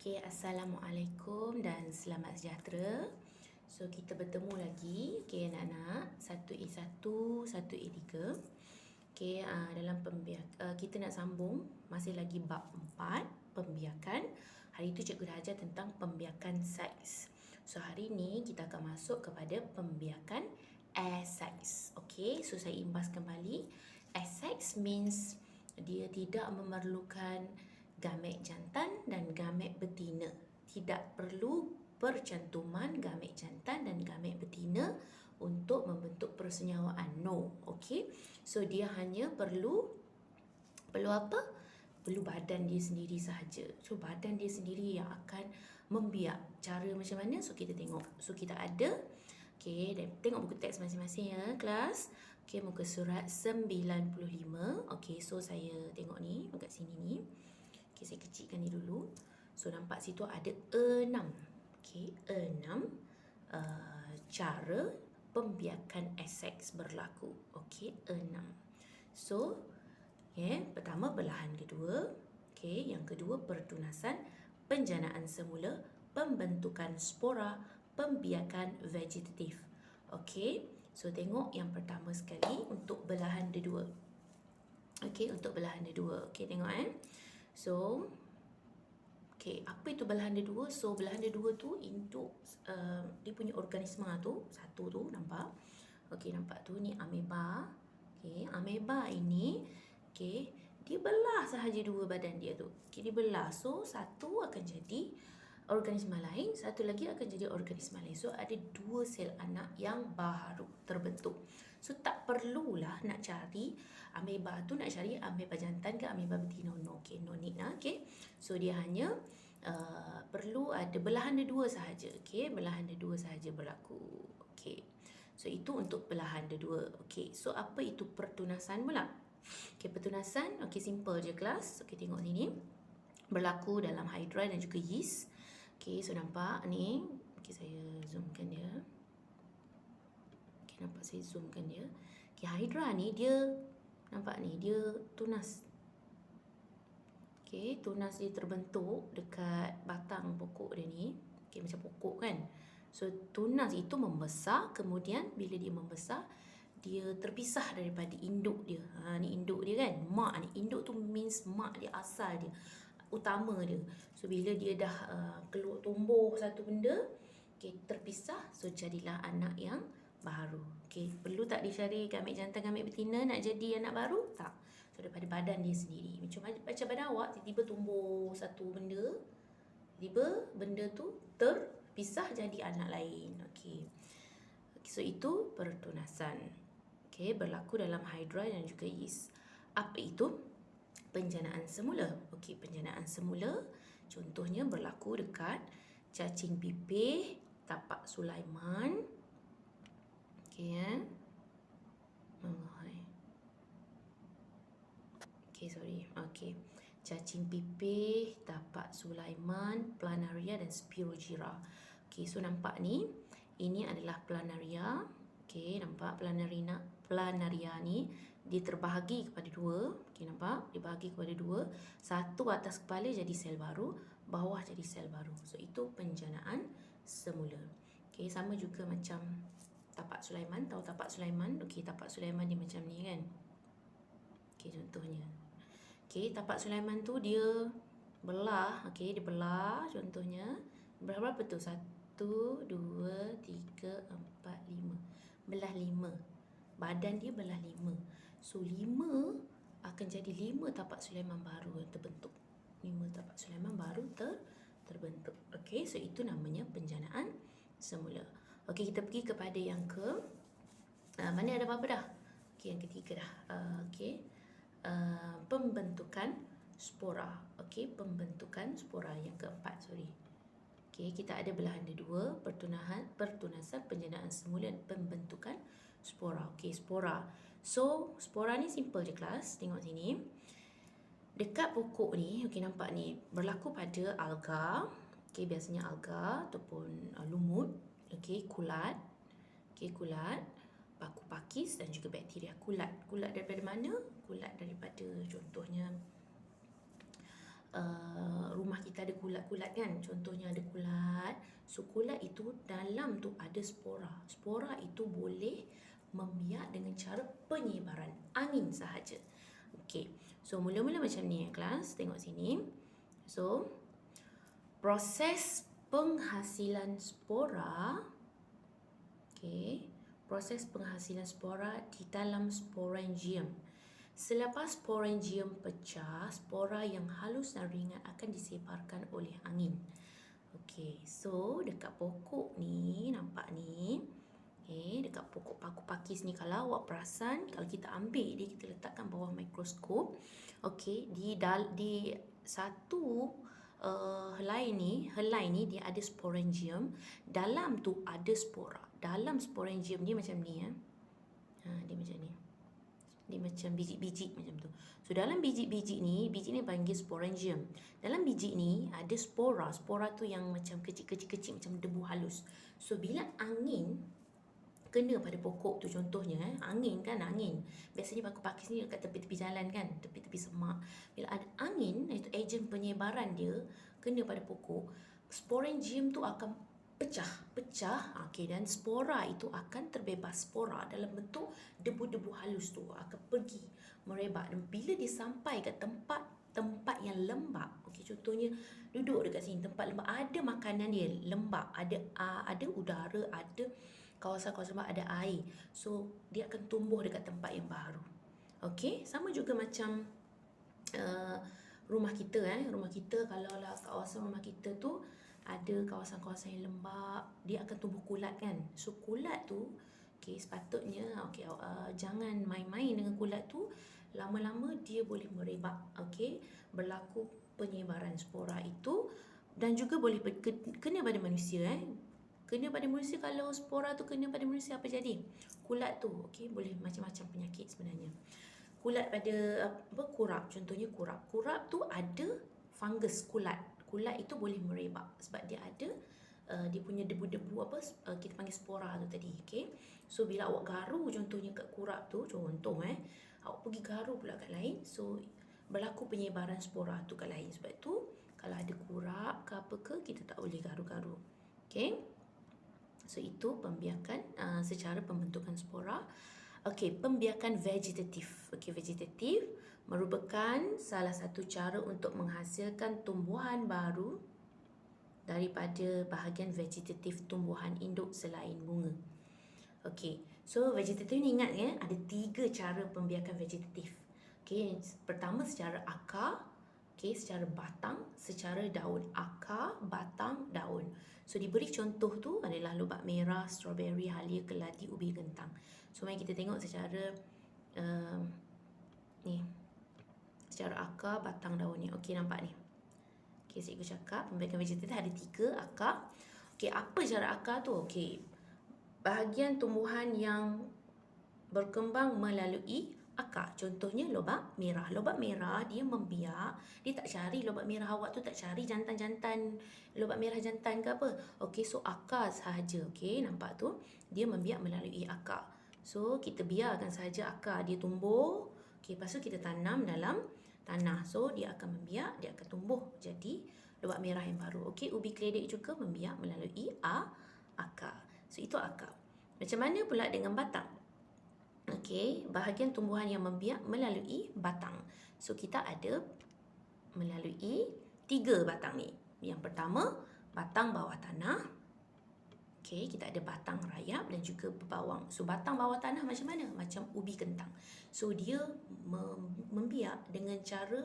Okay, Assalamualaikum dan selamat sejahtera. So, kita bertemu lagi, okay, anak-anak. 1A1, 1A3. Okay, dalam kita nak sambung, masih lagi bab 4, pembiakan. Hari itu cikgu dah ajar tentang pembiakan saiz. So, hari ini kita akan masuk kepada pembiakan air saiz. Okay, so saya imbas kembali. Air saiz means dia tidak memerlukan gamet jantan dan gamet betina. Tidak perlu percantuman gamet jantan dan gamet betina untuk membentuk persenyawaan. No, okay. So dia hanya perlu apa? Perlu badan dia sendiri sahaja. So badan dia sendiri yang akan membiak. Cara macam mana? So kita tengok. So kita ada, okay, dan tengok buku teks masing-masing ya kelas. Okay, muka surat 95. Okay, so saya tengok ni, dekat sini ni. Okay, saya kecilkan ni dulu. So nampak situ ada 6. Okay, 6 cara pembiakan saiz berlaku. Okay, 6. So, okay, pertama belahan kedua. Okay, yang kedua pertunasan, penjanaan semula, pembentukan spora, pembiakan vegetatif. Okay, so tengok yang pertama sekali untuk belahan kedua. Okay, untuk belahan kedua. Okay, tengok So, okay, apa itu belahan dua? So, belahan dua tu untuk dia punya organisma tu, satu tu, nampak? Okay, nampak tu, ni ameba. Okay, ameba ini, okay, dia belah sahaja dua badan dia tu. Okay, dia belah. So, satu akan jadi organisma lain, satu lagi akan jadi organisma lain. So, ada dua sel anak yang baru terbentuk. So, tak perlulah nak cari ameba tu, nak cari ameba jantan ke ameba betina. No, okay, no need lah. Okay, so dia hanya perlu ada belahan dua sahaja. Okay, belahan dua sahaja berlaku. Okay, so itu untuk belahan dua. Okay, so apa itu pertunasan pula? Okay, pertunasan, okay, simple je kelas. Okay, tengok sini. Berlaku dalam hydra dan juga yeast. Okay, so nampak ni. Okay, saya zoomkan dia. Okay, nampak saya zoomkan dia. Okay, hydra ni dia, nampak ni, dia tunas. Okay, tunas dia terbentuk dekat batang pokok dia ni. Okay, macam pokok kan. So, tunas itu membesar. Kemudian, bila dia membesar, dia terpisah daripada induk dia. Ni induk dia kan. Mak ni. Induk tu means mak dia, asal dia, utama dia. So, bila dia dah keluar tumbuh satu benda, okay, terpisah. So, jadilah anak yang baru. Okay, perlu tak dicari gamet jantan, gamet betina nak jadi anak baru? Tak. So, daripada badan dia sendiri. Macam badan awak, tiba-tiba tumbuh satu benda, tiba benda tu terpisah jadi anak lain. Okay. So, itu pertunasan. Okay, berlaku dalam hydra dan juga yeast. Apa itu? Penjanaan semula. Okay, penjanaan semula contohnya berlaku dekat cacing pipih, tapak Sulaiman. Okay, Okay, sorry. Okay, cacing pipih, tapak Sulaiman, planaria dan spirogyra. Okay, so nampak ni, ini adalah planaria. Okay, nampak planaria ni dia terbahagi kepada dua. Okay, nampak? Dia bahagi kepada dua. Satu atas kepala jadi sel baru, bawah jadi sel baru. So, itu penjanaan semula. Okay, sama juga macam tapak Sulaiman. Tahu tapak Sulaiman? Okay, tapak Sulaiman dia macam ni kan. Okay, contohnya. Okay, tapak Sulaiman tu dia belah. Okay, dia belah contohnya. Berapa tu? 1, 2, 3, 4, 5. Belah 5. Badan dia belah 5. So 5 akan jadi 5 tapak Sulaiman baru yang terbentuk. 5 tapak Sulaiman baru terbentuk. Okey, so itu namanya penjanaan semula. Okey, kita pergi kepada yang ke mana ada apa-apa dah? Okey, yang ketiga dah. Okey. Pembentukan spora. Okey, pembentukan spora yang keempat, sorry. Okay, kita ada belahan dua, pertunasan, penjanaan semula dan pembentukan spora. Okay, spora. So, spora ni simple je kelas. Tengok sini. Dekat pokok ni, okay, nampak ni, berlaku pada alga. Okay, biasanya alga ataupun lumut. Okay, kulat. Okay, kulat. Paku pakis dan juga bakteria. Kulat. Kulat daripada mana? Kulat daripada contohnya rumah kita ada kulat-kulat kan, contohnya ada kulat. So kulat itu dalam tu ada spora. Spora itu boleh membiak dengan cara penyebaran angin sahaja. Okey, so mula-mula macam ni kelas, tengok sini. So proses penghasilan spora, okey, proses penghasilan spora di dalam sporangium. Selepas sporangium pecah, spora yang halus dan ringan akan disebarkan oleh angin. Okey, so dekat pokok ni, nampak ni. Okey, dekat pokok paku pakis ni, kalau awak perasan, kalau kita ambil dia, kita letakkan bawah mikroskop. Okey, di satu helai ni dia ada sporangium. Dalam tu ada spora. Dalam sporangium ni macam ni ya. Dia macam ni. Dia macam biji-biji macam tu. So dalam biji-biji ni panggil sporangium. Dalam biji ni ada spora. Spora tu yang macam kecil-kecil macam debu halus. So bila angin kena pada pokok tu, contohnya angin. Biasanya paku pakis ni dekat tepi-tepi jalan kan, tepi-tepi semak. Bila ada angin, iaitu ejen penyebaran dia kena pada pokok, sporangium tu akan pecah, okey, dan spora itu akan terbebas. Spora dalam bentuk debu-debu halus tu akan pergi merebak, dan bila dia sampai ke tempat yang lembap, okey, contohnya duduk dekat sini, tempat lembap, ada makanan dia lembap, ada udara, ada kawasan-kawasan lembap, ada air, so dia akan tumbuh dekat tempat yang baru. Okey, sama juga macam rumah kita rumah kita, kalaulah kawasan rumah kita tu ada kawasan-kawasan yang lembap, dia akan tumbuh kulat kan. So kulat tu, okey, sepatutnya jangan main-main dengan kulat tu. Lama-lama dia boleh merebak, okey, berlaku penyebaran spora itu, dan juga boleh kena pada manusia Kena pada manusia. Kalau spora tu kena pada manusia, apa jadi? Kulat tu, okey, boleh macam-macam penyakit sebenarnya. Kulat pada kurap, contohnya kurap. Kurap tu ada fungus kulat. Kulat itu boleh merebak sebab dia ada dia punya debu-debu kita panggil spora tu tadi, okey. So bila awak garu contohnya kat kurap tu, contoh awak pergi garu pula kat lain, so berlaku penyebaran spora tu kat lain. Sebab tu kalau ada kurap ke apa ke, kita tak boleh garu-garu. Okey. So itu pembiakan secara pembentukan spora. Okey, pembiakan vegetatif. Okey, vegetatif merupakan salah satu cara untuk menghasilkan tumbuhan baru daripada bahagian vegetatif tumbuhan induk selain bunga. Okey, so vegetatif ni ingat ada 3 cara pembiakan vegetatif. Okey, pertama secara akar, okey, secara batang, secara daun. Akar, batang, daun. So diberi contoh tu adalah lobak merah, strawberry, halia, keladi, ubi, kentang. So mari kita tengok secara ni, secara akar, batang, daun ni. Okey, nampak ni. Okey, cikgu cakap pembiakan vegetatif ada 3 akar. Okey, apa cara akar tu? Okey, bahagian tumbuhan yang berkembang melalui akar. Contohnya lobak merah. Lobak merah dia membiak, dia tak cari lobak merah, awak tu tak cari jantan-jantan, lobak merah jantan ke apa. Okey, so akar sahaja. Okey, nampak tu, dia membiak melalui akar. So kita biarkan sahaja akar dia tumbuh. Okey, lepas tu kita tanam dalam tanah. So dia akan membiak, dia akan tumbuh jadi lobak merah yang baru. Okey, ubi keledek juga membiak melalui akar. So itu akar. Macam mana pula dengan batang? Okey, bahagian tumbuhan yang membiak melalui batang. So kita ada melalui 3 batang ni. Yang pertama, batang bawah tanah. Okey, kita ada batang rayap dan juga berbawang. So batang bawah tanah macam mana? Macam ubi kentang. So dia membiak dengan cara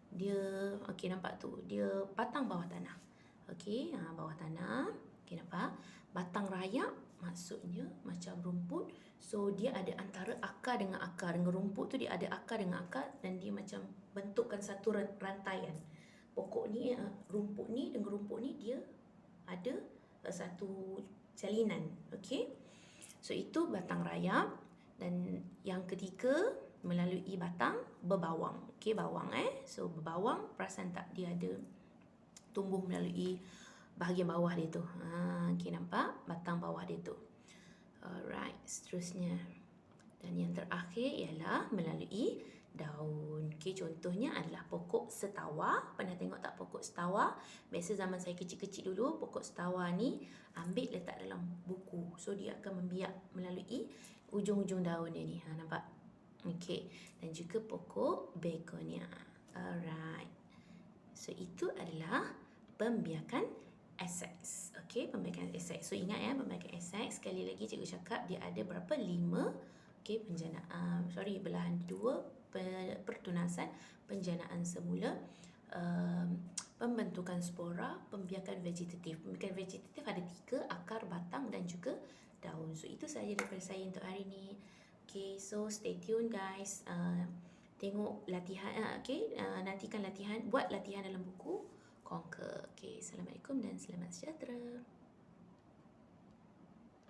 dia, okey, nampak tu, dia batang bawah tanah. Okey, bawah tanah. Okey, nampak? Batang rayap maksudnya macam rumput. So dia ada antara akar dengan akar. Dengan rumput tu dia ada akar dengan akar, dan dia macam bentukkan satu rantaian. Pokok ni, rumput ni dengan rumput ni dia ada satu jalinan. Okey. So itu batang rayap. Dan yang ketiga melalui batang berbawang. Okey, bawang So berbawang, perasan tak dia ada tumbuh melalui bahagian bawah dia tu. Okey, nampak batang bawah dia tu. Alright, seterusnya. Dan yang terakhir ialah melalui daun. Okey, contohnya adalah pokok setawa. Pernah tengok tak pokok setawa? Biasa zaman saya kecil-kecil dulu, pokok setawa ni ambil letak dalam buku. So dia akan membiak melalui ujung-ujung daun dia ni. Nampak? Okey, dan juga pokok begonia. Alright. So itu adalah pembiakan Essex. Okey, pembiakan Essex. So ingat ya, pembiakan Essex sekali lagi cikgu cakap dia ada berapa? 5. Okey, belahan 2, pertunasan, penjanaan semula, pembentukan spora, pembiakan vegetatif. Pembiakan vegetatif ada 3, akar, batang dan juga daun. So itu sahaja daripada saya untuk hari ni. Okay, so stay tune guys. Tengok latihan, nantikan latihan, buat latihan dalam buku Conquer. Okay, Assalamualaikum dan selamat sejahtera.